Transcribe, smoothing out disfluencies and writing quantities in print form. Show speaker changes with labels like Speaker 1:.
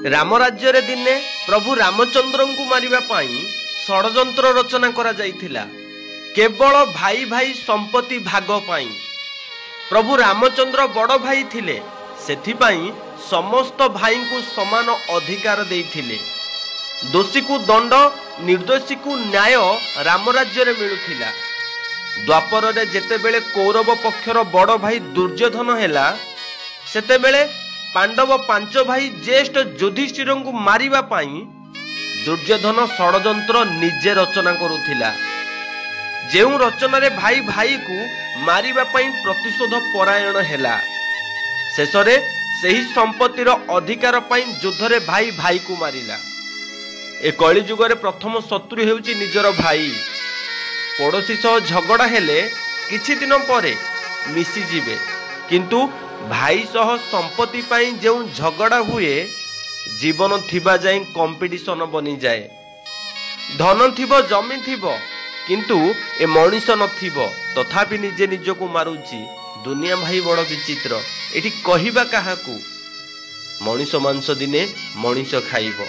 Speaker 1: राम राज्य दिने प्रभु रामचंद्र को मारिबा पाई षडयंत्र रचना करा जाइथिला। केवल भाई भाई संपत्ति भाग पाई। प्रभु रामचंद्र बड़ भाई थिले, सेथिपाई समस्त भाई को समान अधिकार देइथिले। दोषी को दंड, निर्दोषी को न्याय राम राज्य मिलुथिला। द्वापर रे जेतेबेले कौरव पक्षर बड़ भाई दुर्योधन हेला, सेतेबेले पांडव पांच भाई ज्येष्ठ युधिष्ठिर को मारिबा पाई दुर्योधन षडयंत्र निजे रचना करुथिला। जेउ रचना रे भाई भाई को मारिबा पाई प्रतिशोध परायण हेला। शेषरे सही संपत्तिर अधिकार पाई युद्ध रे भाई भाई को मारिला। ए कली जुगरे प्रथम शत्रु हेउची निजर भाई। पड़ोशी सह झगड़ा हेले किछि दिन परे मिसी जिवे, किंतु भाई सह संपत्ति पाई जो झगड़ा हुए जीवन थिबा जाए कंपटीशन बनी जाए। धन थिबो, जमी थिबो, किंतु ए मनीष नथिबो, तथापि निजे निजको मारुची। दुनिया भाई बड़ विचित्र। एठी कहिबा काहाकू? मनीष मांस दिने मनीष खाइबो।